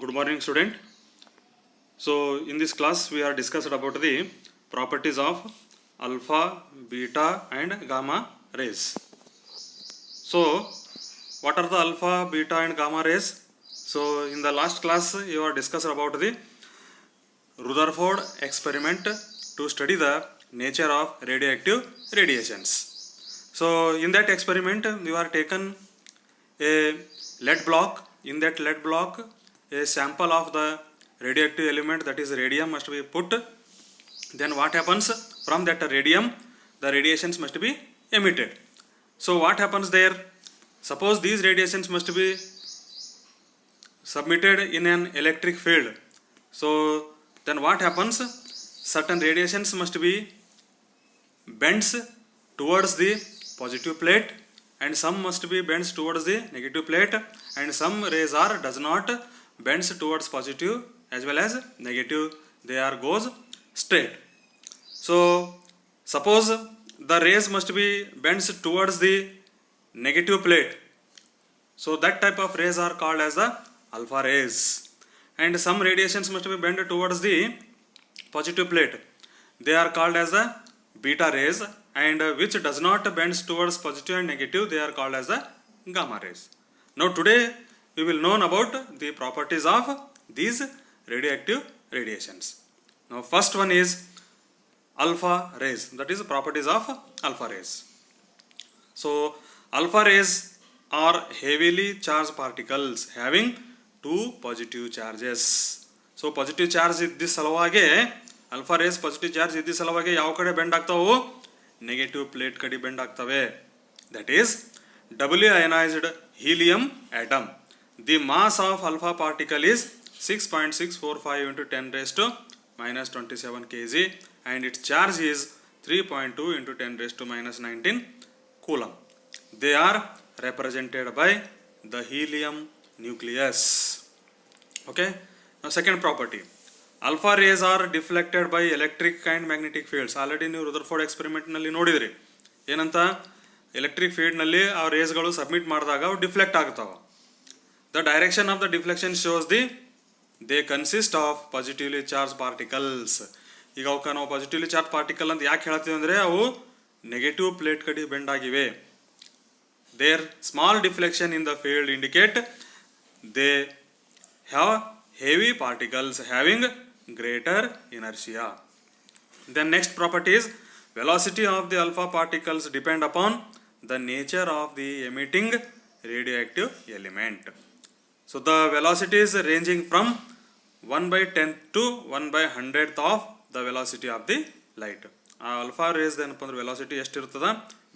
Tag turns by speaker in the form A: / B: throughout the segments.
A: Good morning, student. So, in this class, we are discussed about the properties of alpha, beta, and gamma rays. So, what are the alpha, beta, and gamma rays? So, in the last class, you are discussed about the Rutherford experiment to study the nature of radioactive radiations. So, in that experiment, you are taken a lead block. In that lead block, a sample of the radioactive element, that is radium, must be put. Then what happens? From that radium, the radiations must be emitted. So what happens there? Suppose these radiations must be submitted in an electric field. So then what happens? Certain radiations must be bends towards the positive plate, and some must be bends towards the negative plate, and some rays are does not bends towards positive as well as negative. They are goes straight. So suppose the rays must be bends towards the negative plate. So that type of rays are called as the alpha rays. And some radiations must be bent towards the positive plate. They are called as the beta rays, and which does not bends towards positive and negative, they are called as the gamma rays. Now today we will know about the properties of these radioactive radiations. Now first one is alpha rays, that is properties of alpha rays. So alpha rays are heavily charged particles having two positive charges. So positive charge ಇದ್ದ ಸಲುವಾಗಿ alpha rays positive charge ಇದ್ದ ಸಲುವಾಗಿ ಯಾವ ಕಡೆ bend ಆಗ್ತಾವು? Negative plate ಕಡೆ bend ಆಗ್ತವೆ. That is doubly ionized helium atom. The mass of alpha particle is 6.645 into 10 raised to minus 27 kg, and its charge is 3.2 into 10 raised to minus 19 coulomb. They are represented by the helium nucleus. Okay. Now second property, alpha rays are deflected by electric and magnetic fields. Already ನೀವು Rutherford experiment ನಲ್ಲಿ ನೋಡಿದ್ರಿ. ಏನಂತ? Electric field ನಲ್ಲಿ ಆ race ಗಳು submit ಮಾಡಿದಾಗ ಅವು deflect ಆಗ್ತಾವ. The direction of the deflection shows they consist of positively charged particles. ಈಗ ಅವಕ್ಕೆ ನಾವು ಪಾಸಿಟಿವ್ಲಿ ಚಾರ್ಜ್ ಪಾರ್ಟಿಕಲ್ ಅಂತ ಯಾಕೆ ಹೇಳ್ತೀವಿ ಅಂದರೆ ಅವು ನೆಗೆಟಿವ್ ಪ್ಲೇಟ್ ಕಡೆ ಬೆಂಡ್ ಆಗಿವೆ. Their small deflection in the field indicate they have heavy particles having greater inertia. Then next property is velocity of the alpha particles depend upon the nature of the emitting radioactive element. So the velocity is ranging from 1/10th to 1/100th of the velocity of the light. Alpha rays ಏನಪ್ಪ ಅಂದ್ರೆ velocity ಎಷ್ಟಿರ್ತದ?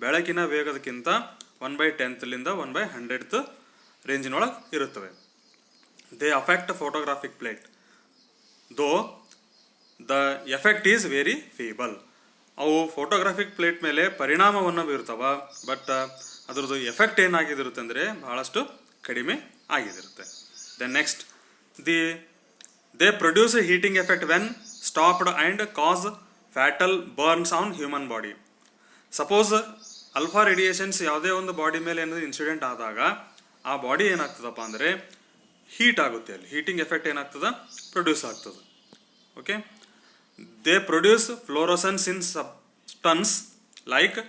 A: ಬೆಳಕಿನ ವೇಗದಕ್ಕಿಂತ 1/10th ಲಿಂದ 1/100th ರೇಂಜಿನೊಳಗೆ ಇರುತ್ತವೆ. They affect photographic plate, though the effect is very feeble. ಅವು photographic plate ಮೇಲೆ ಪರಿಣಾಮವನ್ನು ಬೀರ್ತಾವ, ಬಟ್ ಅದರದ್ದು ಎಫೆಕ್ಟ್ ಏನಾಗಿದಿರುತ್ತೆ ಅಂದರೆ ಬಹಳಷ್ಟು ಕಡಿಮೆ ಆಗಿದಿರುತ್ತೆ. Then next, they produce a heating effect when stopped and cause fatal burns on human body. Suppose alpha radiations ಯಾವುದೇ ಒಂದು ಬಾಡಿ ಮೇಲೆ ಏನಾದರೂ ಇನ್ಸಿಡೆಂಟ್ ಆದಾಗ ಆ ಬಾಡಿ ಏನಾಗ್ತದಪ್ಪ ಅಂದರೆ ಹೀಟ್ ಆಗುತ್ತೆ. ಅಲ್ಲಿ ಹೀಟಿಂಗ್ ಎಫೆಕ್ಟ್ ಏನಾಗ್ತದ? ಪ್ರೊಡ್ಯೂಸ್ ಆಗ್ತದೆ. Okay. They produce fluorescence in substance like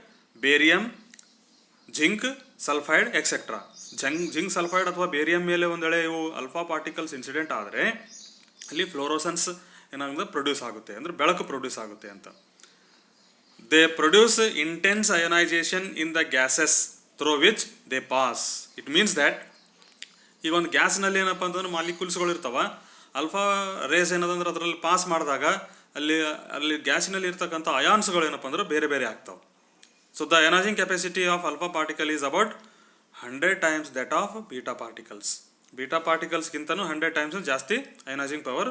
A: barium, zinc sulphide etcetera. Zinc sulphide ಅಥವಾ ಬೇರಿಯಂ ಮೇಲೆ ಒಂದು ವೇಳೆ ಇವು ಅಲ್ಫಾ ಪಾರ್ಟಿಕಲ್ಸ್ ಇನ್ಸಿಡೆಂಟ್ ಆದರೆ ಅಲ್ಲಿ ಫ್ಲೋರೋಸನ್ಸ್ ಏನಾಗುತ್ತೆ? ಪ್ರೊಡ್ಯೂಸ್ ಆಗುತ್ತೆ, ಅಂದರೆ ಬೆಳಕು ಪ್ರೊಡ್ಯೂಸ್ ಆಗುತ್ತೆ ಅಂತ. They produce intense ionization in the gases through which they pass. It means that ಈಗ ಒಂದು ಗ್ಯಾಸ್ನಲ್ಲಿ ಏನಪ್ಪ ಅಂತಂದ್ರೆ ಮಾಲಿಕ್ಯೂಲ್ಸ್ಗಳು ಇರ್ತಾವ. ಅಲ್ಫಾ ರೇಸ್ ಏನದಂದ್ರೆ ಅದರಲ್ಲಿ ಪಾಸ್ ಮಾಡಿದಾಗ ಅಲ್ಲಿ ಗ್ಯಾಸಿನಲ್ಲಿ ಇರ್ತಕ್ಕಂಥ ಅಯಾನ್ಸ್ಗಳು ಏನಪ್ಪ ಅಂದ್ರೆ ಬೇರೆ ಬೇರೆ ಆಗ್ತಾವೆ. So the ionizing capacity of alpha particle is about 100 times that of beta particles. Beta ಪಾರ್ಟಿಕಲ್ಸ್ಗಿಂತನೂ 100 times ಜಾಸ್ತಿ ಅಯನೈಸಿಂಗ್ ಪವರ್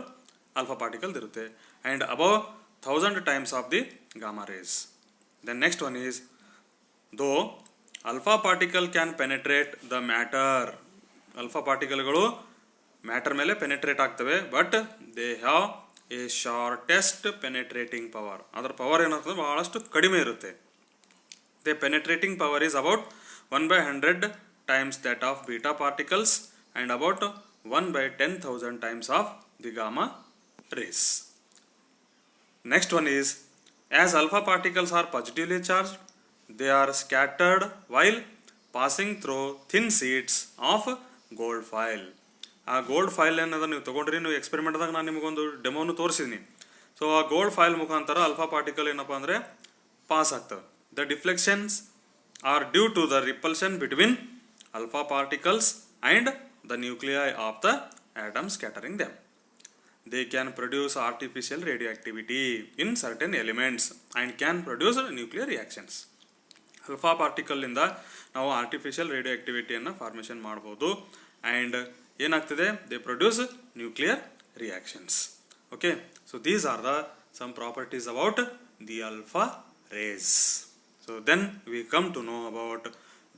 A: ಅಲ್ಫಾ ಪಾರ್ಟಿಕಲ್ ಇರುತ್ತೆ. And above 1000 times of the gamma rays. The next one is, though alpha particle can penetrate the matter. Alpha particleಗಳು matter ಮೇಲೆ penetrate ಆಗ್ತವೆ, but they have a shortest penetrating power. ಅದರ power ಏನಾಗ್ತದೆ? ಬಹಳಷ್ಟು ಕಡಿಮೆ ಇರುತ್ತೆ. The penetrating power is about 1/100 times that of beta particles and about 1/10,000 times of the gamma rays. Next one is, as alpha particles are positively charged, they are scattered while passing through thin sheets of gold foil. ಆ gold file ಏನದ ನೀವು ತೊಗೊಂಡ್ರಿ, ನೀವು ಎಕ್ಸ್ಪೆರಿಮೆಂಟ್ದಾಗ ನಾನು ನಿಮಗೊಂದು ಡೆಮೋನು ತೋರಿಸಿದ್ದೀನಿ. So ಆ gold foil ಮುಖಾಂತರ ಅಲ್ಫಾ ಪಾರ್ಟಿಕಲ್ ಏನಪ್ಪ ಅಂದರೆ ಪಾಸ್ ಆಗ್ತವೆ. The deflections are due to the repulsion between alpha particles and the nuclei of the atom scattering them. They can produce artificial radioactivity in certain elements and can produce nuclear reactions. Alpha particle ಇಂದ ನಾವು artificial ರೇಡಿಯೋಆಕ್ಟಿವಿಟಿಯನ್ನು formation ಮಾಡ್ಬೋದು and ಏನಾಗ್ತದೆ, they produce nuclear reactions. Okay, so these are the some properties about the alpha rays. So then we come to know about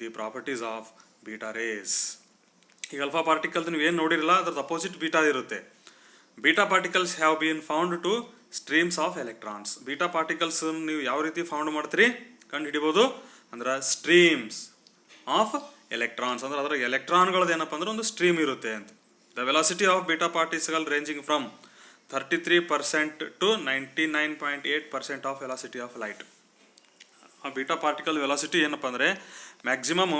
A: the properties of beta rays. ಈಗ alpha particle ನೀವು ಏನು ನೋಡಿರಲ್ಲ, ಅದ್ರದ್ದು opposite beta ಇರುತ್ತೆ. Beta particles have been found to streams of electrons. Beta particles ನೀವು ಯಾವ ರೀತಿ found ಮಾಡ್ತೀರಿ ಕಂಡು ಹಿಡಿಬೋದು ಅಂದ್ರೆ ಸ್ಟ್ರೀಮ್ಸ್ ಆಫ್ ಎಲೆಕ್ಟ್ರಾನ್ಸ್, ಅಂದ್ರೆ ಅದ್ರ ಎಲೆಕ್ಟ್ರಾನ್ಗಳದ್ದು ಏನಪ್ಪ ಅಂದ್ರೆ ಒಂದು ಸ್ಟ್ರೀಮ್ ಇರುತ್ತೆ ಅಂತ. The velocity of beta particle ranging from 33% to 99.8% of velocity of light. ಆ ಬೀಟಾ ಪಾರ್ಟಿಕಲ್ ವೆಲಾಸಿಟಿ ಏನಪ್ಪ ಅಂದರೆ maximum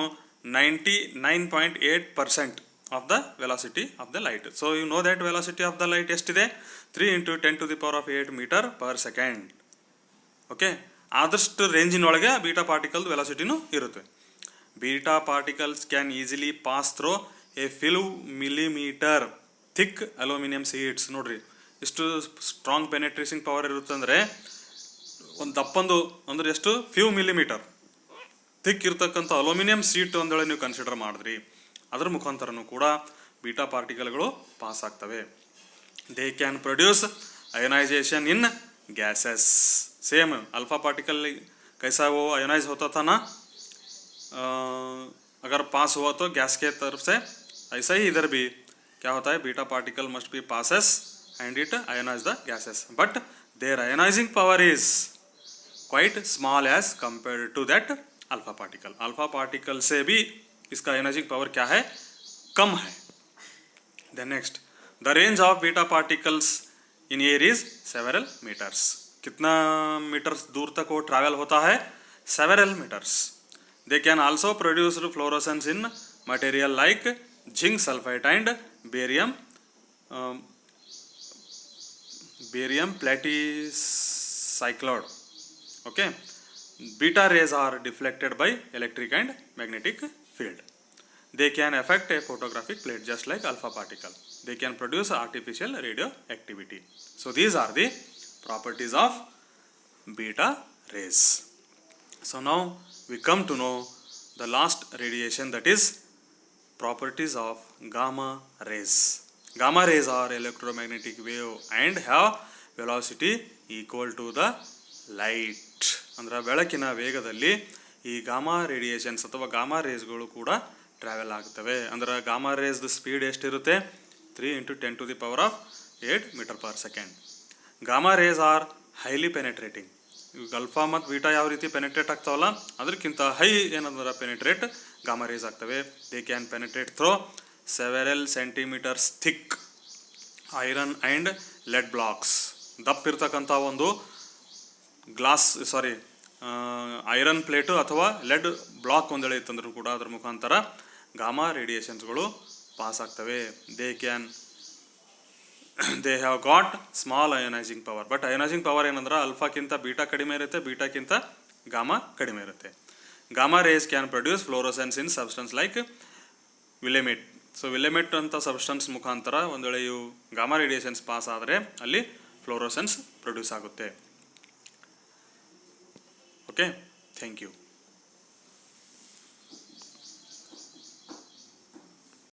A: 99.8% of the velocity of the light. So you know that velocity of the light ಎಷ್ಟಿದೆ, 3 × 10⁸ meter per second. Okay, ಆದಷ್ಟು ರೇಂಜಿನೊಳಗೆ beta particle ವೆಲಾಸಿಟಿನೂ ಇರುತ್ತೆ. Beta particles can easily pass through a few millimeter thick aluminium sheets. ನೋಡ್ರಿ, ಇಷ್ಟು strong ಪೆನೆಟ್ರೇಸಿಂಗ್ power ಇರುತ್ತೆ ಅಂದರೆ ಒಂದು ದಪ್ಪಂದು ಅಂದ್ರೆ ಎಷ್ಟು, ಫ್ಯೂ ಮಿಲಿಮೀಟರ್ ಥಿಕ್ ಇರ್ತಕ್ಕಂಥ ಅಲ್ಯೂಮಿನಿಯಂ ಸೀಟ್ ಒಂದೇಳೆ ನೀವು ಕನ್ಸಿಡರ್ ಮಾಡಿದ್ರಿ, ಅದರ ಮುಖಾಂತರನೂ ಕೂಡ ಬೀಟಾ ಪಾರ್ಟಿಕಲ್ಗಳು ಪಾಸ್ ಆಗ್ತವೆ. They can produce ionisation in gases. Same alpha particle कैसा वो अयोनाइज होता था ना, अगर पास हुआ तो गैस के तरफ से, ऐसा ही इधर भी क्या होता है, beta particle must be passes and it ionize the gases, but their ionizing power is quite small as compared to that alpha particle. Alpha particle से भी इसका अयोनाइजिंग पावर क्या है, कम है. Then next, the range of beta particles in air is several metres. कितना metres दूर तक वो ट्रैवल होता है, several metres. They can also produce fluorescence in material like zinc sulphide and barium platinocyanide. Okay, beta rays are deflected by electric and magnetic field. They can affect a photographic plate just like alpha particle. They can produce artificial radioactivity. So these are the properties of beta rays. So now we come to know the last radiation, that is properties of gamma rays. Gamma rays are electromagnetic wave and have velocity equal to the light. ಅಂದ್ರೆ ಬೆಳಕಿನ ವೇಗದಲ್ಲಿ ಈ gamma radiations ಅಥವಾ gamma ರೇಸ್ಗಳು ಕೂಡ travel ಆಗ್ತವೆ. ಅಂದ್ರೆ gamma ರೇಸ್ದು speed ಎಷ್ಟಿರುತ್ತೆ, 3 × 10⁸ meter per second. Gamma rays are highly penetrating. ಈಗ ಅಲ್ಫಾ ಮತ್ತು ಬೀಟಾ ಯಾವ ರೀತಿ ಪೆನೆಟ್ರೇಟ್ ಆಗ್ತಾವಲ್ಲ, ಅದಕ್ಕಿಂತ ಹೈ ಏನಂದ್ರೆ ಪೆನೆಟ್ರೇಟ್ ಗಾಮಾ ರೇಸ್ ಆಗ್ತವೆ. They can penetrate through several centimetres thick iron and lead blocks. ದಪ್ಪಿರ್ತಕ್ಕಂಥ ಒಂದು ಐರನ್ ಪ್ಲೇಟು ಅಥವಾ ಲೆಡ್ ಬ್ಲಾಕ್ ಒಂದೇಳೆ ಇತ್ತಂದ್ರೂ ಕೂಡ ಅದ್ರ ಮುಖಾಂತರ ಗಾಮಾ ರೇಡಿಯೇಷನ್ಸ್ಗಳು ಪಾಸ್ ಆಗ್ತವೆ. They have got small ionizing power. But ionizing power ಏನಂದ್ರೆ ಅಲ್ಫಾಕ್ಕಿಂತ ಬೀಟಾ ಕಡಿಮೆ ಇರುತ್ತೆ, ಬೀಟಾಕ್ಕಿಂತ ಗಾಮಾ ಕಡಿಮೆ ಇರುತ್ತೆ. Gamma race can produce fluorescence in substance like willemite. So willemite ಅಂತ ಸಬ್ಸ್ಟೆನ್ಸ್ ಮುಖಾಂತರ ಒಂದು ವೇಳೆ ಇವು ಗಾಮಾ ರೇಡಿಯೇಷನ್ಸ್ ಪಾಸ್ ಆದರೆ ಅಲ್ಲಿ ಫ್ಲೋರೋಸೆನ್ಸ್ ಪ್ರೊಡ್ಯೂಸ್ ಆಗುತ್ತೆ. Okay, thank you.